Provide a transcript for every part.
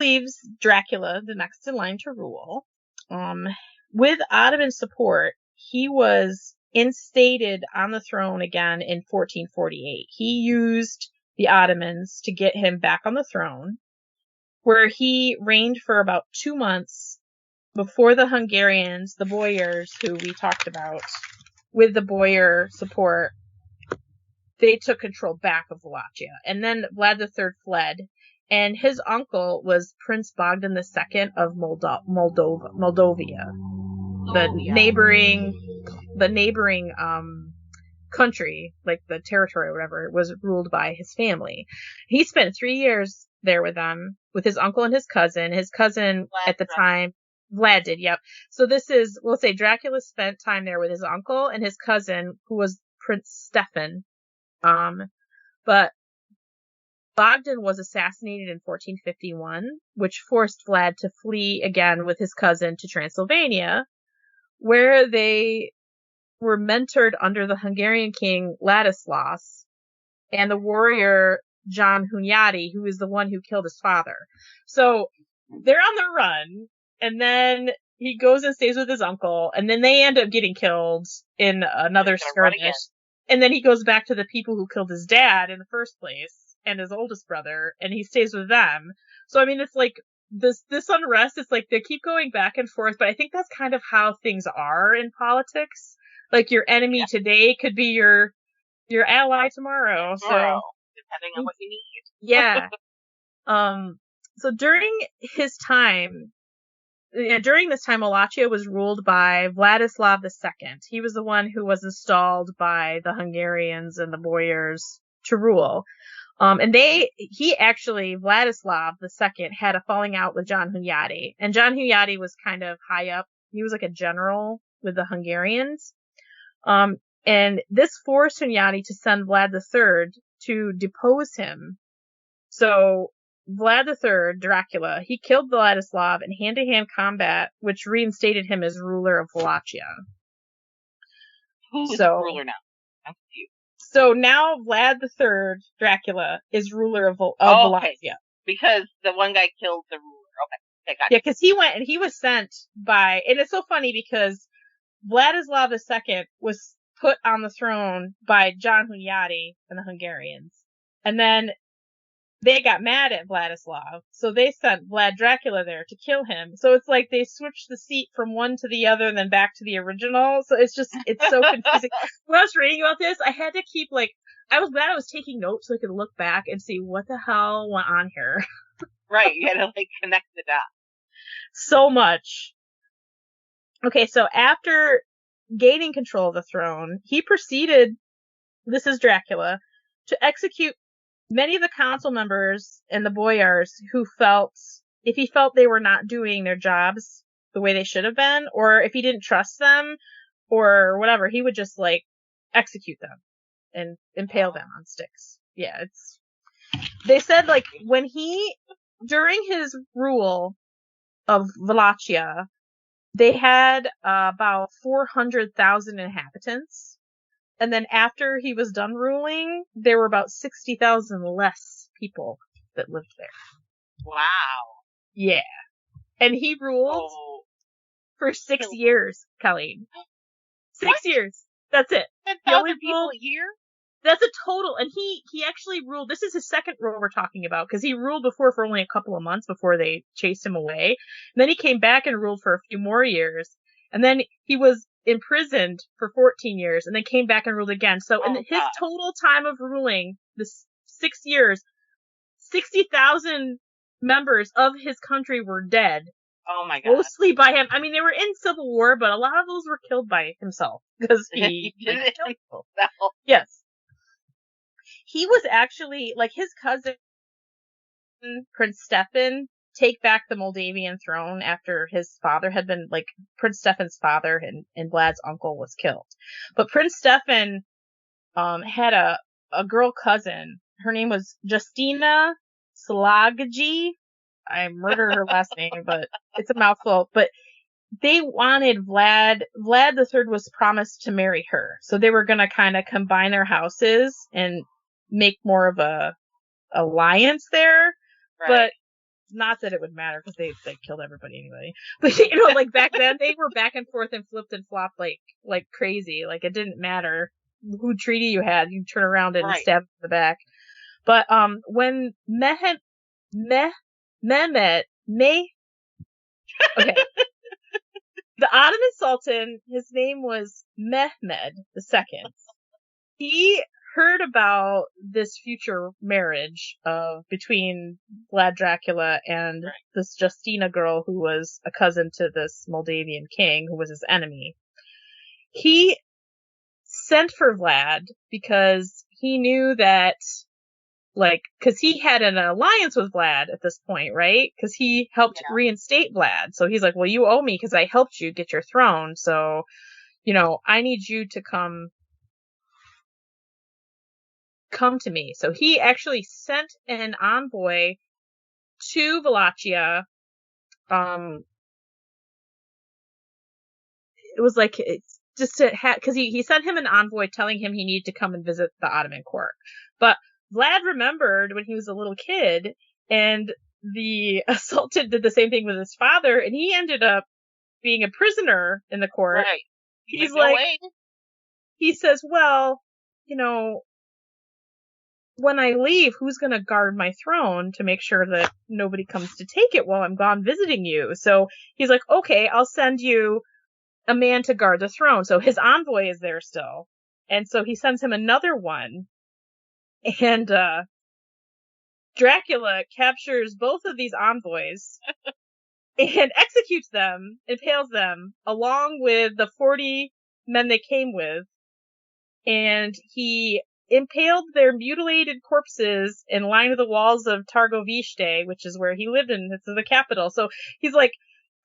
leaves Dracula the next in line to rule. With Ottoman support, he was instated on the throne again in 1448. He used the Ottomans to get him back on the throne, where he reigned for about 2 months before the Hungarians, the boyars, who we talked about, with the boyar support, they took control back of Wallachia. And then Vlad III fled, and his uncle was Prince Bogdan II of Moldavia, the neighboring country, like the territory or whatever, was ruled by his family. He spent 3 years there with them, with his uncle and his cousin. His cousin Vlad, at the time, Vlad did, yep. So this is, we'll say Dracula spent time there with his uncle and his cousin, who was Prince Stefan. But Bogdan was assassinated in 1451, which forced Vlad to flee again with his cousin to Transylvania, where they were mentored under the Hungarian king Ladislaus and the warrior John Hunyadi, who is the one who killed his father. So they're on the run, and then he goes and stays with his uncle, and then they end up getting killed in another skirmish. And then he goes back to the people who killed his dad in the first place, and his oldest brother, and he stays with them. So, I mean, it's like, this unrest, it's like they keep going back and forth, but I think that's kind of how things are in politics. Like, your enemy today could be your ally tomorrow. So, depending on what you need. Yeah. So during this time, Wallachia was ruled by Vladislav II. He was the one who was installed by the Hungarians and the boyars to rule. And Vladislav II had a falling out with John Hunyadi. And John Hunyadi was kind of high up. He was like a general with the Hungarians. And this forced Hunyadi to send Vlad III to depose him. So Vlad III, Dracula, he killed Vladislav in hand-to-hand combat, which reinstated him as ruler of Wallachia. Who is the ruler now? I'm confused. So now Vlad III, Dracula, is ruler of Wallachia. Because the one guy killed the ruler. Okay, got it. Yeah, because he went and he was sent by, and it's so funny because Vladislav II was put on the throne by John Hunyadi and the Hungarians. And then they got mad at Vladislav, so they sent Vlad Dracula there to kill him. So it's like they switched the seat from one to the other and then back to the original. So it's so confusing. When I was reading about this, I had to keep, I was glad I was taking notes so I could look back and see what the hell went on here. Right, you had to, connect the dots. So much. Okay, so after gaining control of the throne, he proceeded, this is Dracula, to execute many of the council members and the boyars who if he felt they were not doing their jobs the way they should have been, or if he didn't trust them, or whatever, he would just, execute them and impale them on sticks. Yeah, they said, during his rule of Wallachia, they had about 400,000 inhabitants. And then after he was done ruling, there were about 60,000 less people that lived there. Wow. Yeah. And he ruled for 6 years, Colleen. 6 years. That's it. 10,000 people a year? That's a total. And he actually ruled, this is his second rule we're talking about, because he ruled before for only a couple of months before they chased him away. And then he came back and ruled for a few more years. And then he was imprisoned for 14 years and then came back and ruled again. So in his total time of ruling, this 6 years, 60,000 members of his country were dead. Oh my God. Mostly by him. I mean, they were in civil war, but a lot of those were killed by himself because he did it himself. Yes. He was actually, his cousin, Prince Stefan, take back the Moldavian throne after his father had been, Prince Stefan's father and Vlad's uncle was killed. But Prince Stefan had a girl cousin. Her name was Justina Slagaji. I murdered her last name, but it's a mouthful. But they wanted Vlad III was promised to marry her. So they were going to kind of combine their houses and make more of a alliance there. Right. But not that it would matter because they killed everybody anyway. But you know, like back then they were back and forth and flipped and flopped like crazy. Like it didn't matter who treaty you had, you'd turn around and stab in the back. But when Mehmet okay. The Ottoman Sultan, his name was Mehmed II. He heard about this future marriage between Vlad Dracula and this Justina girl who was a cousin to this Moldavian king who was his enemy. He sent for Vlad because he knew that, like, because he had an alliance with Vlad at this point, right? Because he helped reinstate Vlad. So he's like, well, you owe me because I helped you get your throne. So, you know, I need you to come to me. So he actually sent an envoy to Wallachia. It was like, it's just to because he sent him an envoy telling him he needed to come and visit the Ottoman court. But Vlad remembered when he was a little kid, and the Sultan did the same thing with his father, and he ended up being a prisoner in the court. Right. He's like, he says, well, you know, when I leave, who's going to guard my throne to make sure that nobody comes to take it while I'm gone visiting you? So he's like, okay, I'll send you a man to guard the throne. So his envoy is there still. And so he sends him another one. And Dracula captures both of these envoys and executes them, impales them, along with the 40 men they came with. And he impaled their mutilated corpses in line with the walls of Targoviste, which is where he lived in. This is the capital. So he's like,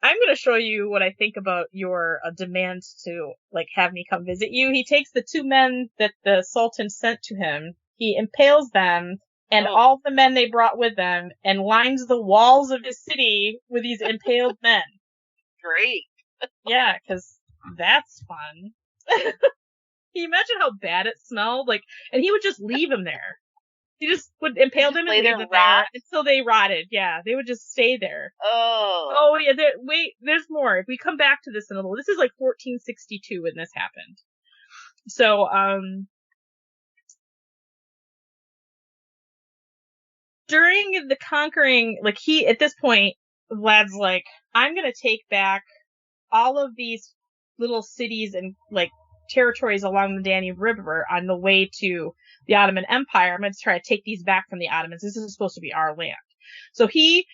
I'm going to show you what I think about your demand to, like, have me come visit you. He takes the 2 men that the Sultan sent to him. He impales them and all the men they brought with them and lines the walls of his city with these impaled men. Great. Yeah, because that's fun. Can you imagine how bad it smelled? Like, and he would just leave them there. He just would impale them and leave them there until they rotted. Yeah, they would just stay there. Oh yeah, wait, there's more. If we come back to this in a little, this is like 1462 when this happened. So, during the conquering, like at this point, Vlad's like, I'm gonna take back all of these little cities and like territories along the Danube River on the way to the Ottoman Empire. I'm going to try to take these back from the Ottomans. This is supposed to be our land. So he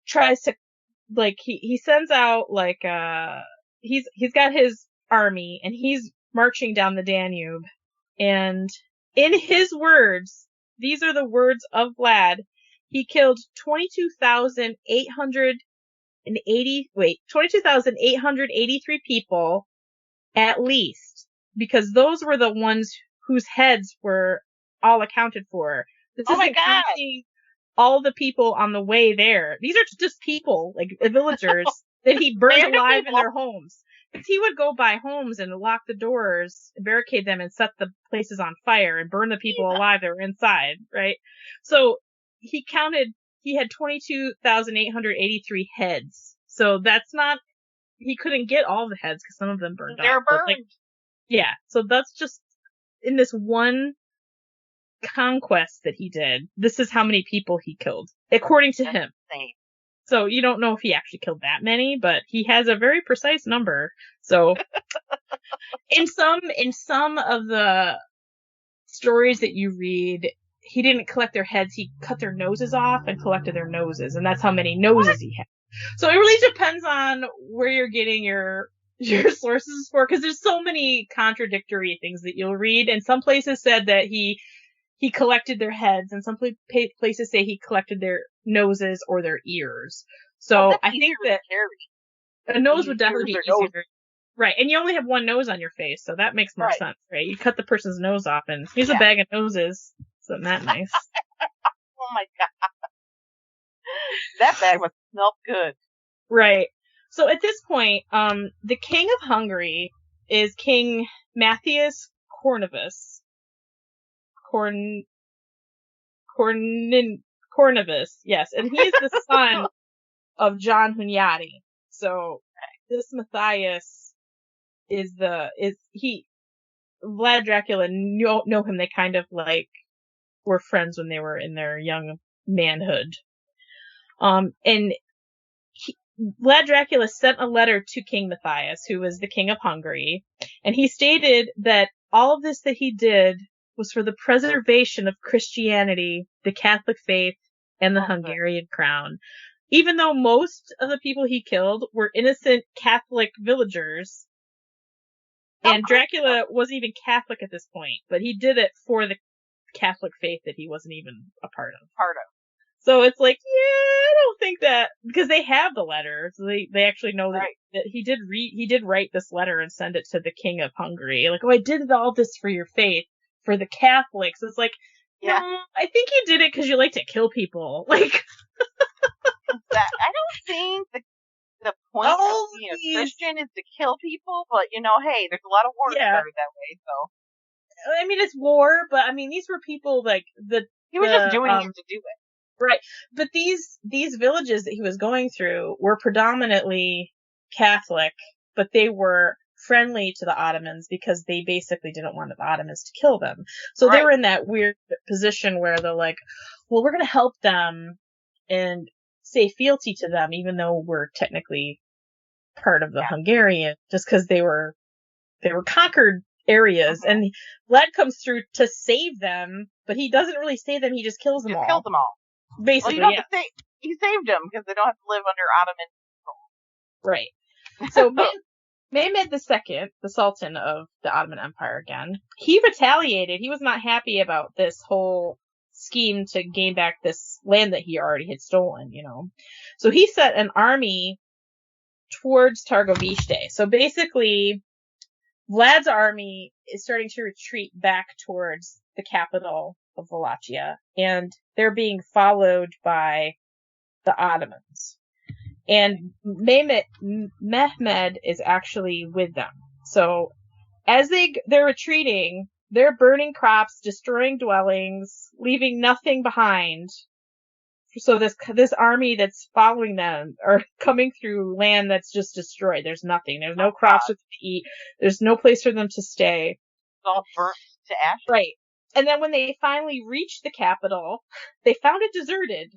tries to, like, he sends out, like, he's got his army and he's marching down the Danube, and in his words, these are the words of Vlad, he killed 22,883 people at least, because those were the ones whose heads were all accounted for. This isn't counting all the people on the way there. These are just people, like villagers, that he burned alive in their homes. Because he would go by homes and lock the doors, barricade them, and set the places on fire and burn the people alive that were inside, right? So he had 22,883 heads. So that's not, he couldn't get all the heads because some of them burned They're off. burned. Like, yeah, so that's just in this one conquest that he did. This is how many people he killed, according to him. Insane. So you don't know if he actually killed that many, but he has a very precise number. So in some of the stories that you read, he didn't collect their heads, he cut their noses off and collected their noses, and that's how many noses he had. So it really depends on where you're getting your sources for, because there's so many contradictory things that you'll read, and some places said that he collected their heads, and some places say he collected their noses or their ears. So I think that a nose would definitely be easier. Right, and you only have one nose on your face, so that makes more sense, right? You cut the person's nose off, and here's a bag of noses. Isn't that nice? Oh my god. That bag must smell good. Right. So at this point, the king of Hungary is King Matthias Corvinus. Cornelius, yes, and he's the son of John Hunyadi. So this Matthias Vlad Dracula know him. They kind of like were friends when they were in their young manhood. And Vlad Dracula sent a letter to King Matthias, who was the king of Hungary, and he stated that all of this that he did was for the preservation of Christianity, the Catholic faith, and the Hungarian crown. Even though most of the people he killed were innocent Catholic villagers, and Dracula wasn't even Catholic at this point, but he did it for the Catholic faith that he wasn't even a part of. So it's like, yeah, I don't think that, because they have the letter, so they actually know that he did write this letter and send it to the king of Hungary. Like, oh, I did all this for your faith, for the Catholics. It's like, no, I think you did it because you like to kill people. Like, I don't think the point of being a Christian is to kill people, but hey, there's a lot of war started that way, so. I mean, it's war, but I mean, these were people like he was just doing it to do it. Right. But these villages that he was going through were predominantly Catholic, but they were friendly to the Ottomans because they basically didn't want the Ottomans to kill them. So they were in that weird position where they're like, well, we're going to help them and say fealty to them, even though we're technically part of the Hungarian, just because they were conquered areas. And Vlad comes through to save them, but he doesn't really save them. He just kills them all. Kills them all. Basically, well, you don't have to he saved them because they don't have to live under Ottoman control. Right. So Mehmed II, the Sultan of the Ottoman Empire again, he retaliated. He was not happy about this whole scheme to gain back this land that he already had stolen, So he sent an army towards Targoviste. So basically, Vlad's army is starting to retreat back towards the capital of Wallachia, and they're being followed by the Ottomans. And Mehmed is actually with them. So as they're retreating, they're burning crops, destroying dwellings, leaving nothing behind. So this army that's following them are coming through land that's just destroyed. There's nothing. There's no crops to eat. There's no place for them to stay. It's all burnt to ash. Right. And then when they finally reached the capital, they found it deserted.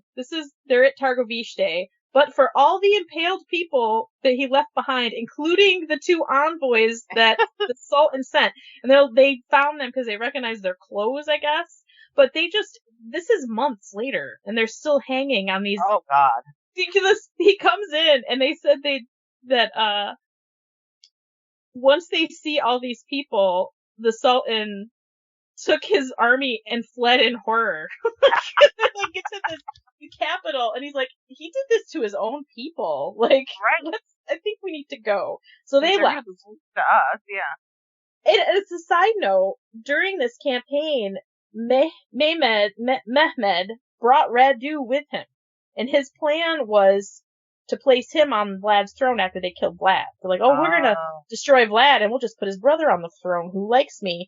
They're at Targoviste. But for all the impaled people that he left behind, including the two envoys that the Sultan sent, and they found them because they recognized their clothes, I guess. But this is months later, and they're still hanging on these. Oh God! He comes in, and they said that once they see all these people, the Sultan took his army and fled in horror. They get to the capital, and he's like, he did this to his own people. Like, I think we need to go. So they left. To us, yeah. And as a side note, during this campaign, Mehmed brought Radu with him, and his plan was to place him on Vlad's throne after they killed Vlad. They're like, we're gonna destroy Vlad, and we'll just put his brother on the throne who likes me.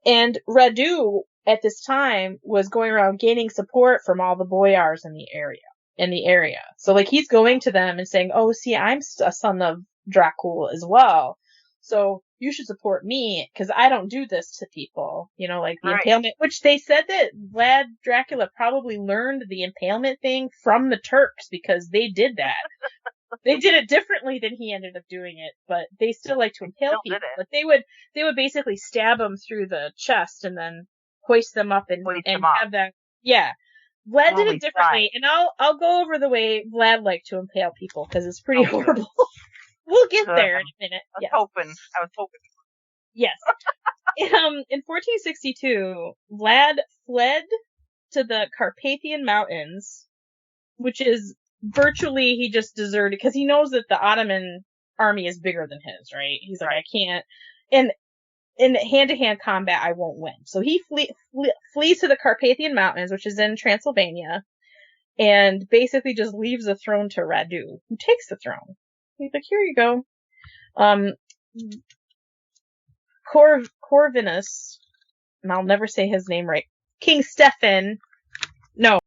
And Radu at this time was going around gaining support from all the boyars in the area. So like he's going to them and saying, oh, see, I'm a son of Dracula as well. So you should support me because I don't do this to people, like the impalement, which they said that Vlad Dracula probably learned the impalement thing from the Turks because they did that. They did it differently than he ended up doing it, but they still like to impale people. But they would basically stab them through the chest and then hoist them up and have that. Yeah. Vlad did it differently, and I'll go over the way Vlad liked to impale people because it's pretty horrible. We'll get there in a minute. I was hoping. Yes. In 1462, Vlad fled to the Carpathian Mountains, which is virtually he just deserted because he knows that the Ottoman army is bigger than his, right? He's like, I can't. And in hand-to-hand combat, I won't win. So he flees to the Carpathian Mountains, which is in Transylvania, and basically just leaves the throne to Radu, who takes the throne. He's like, here you go. Corvinus, and I'll never say his name right, King Stefan. No,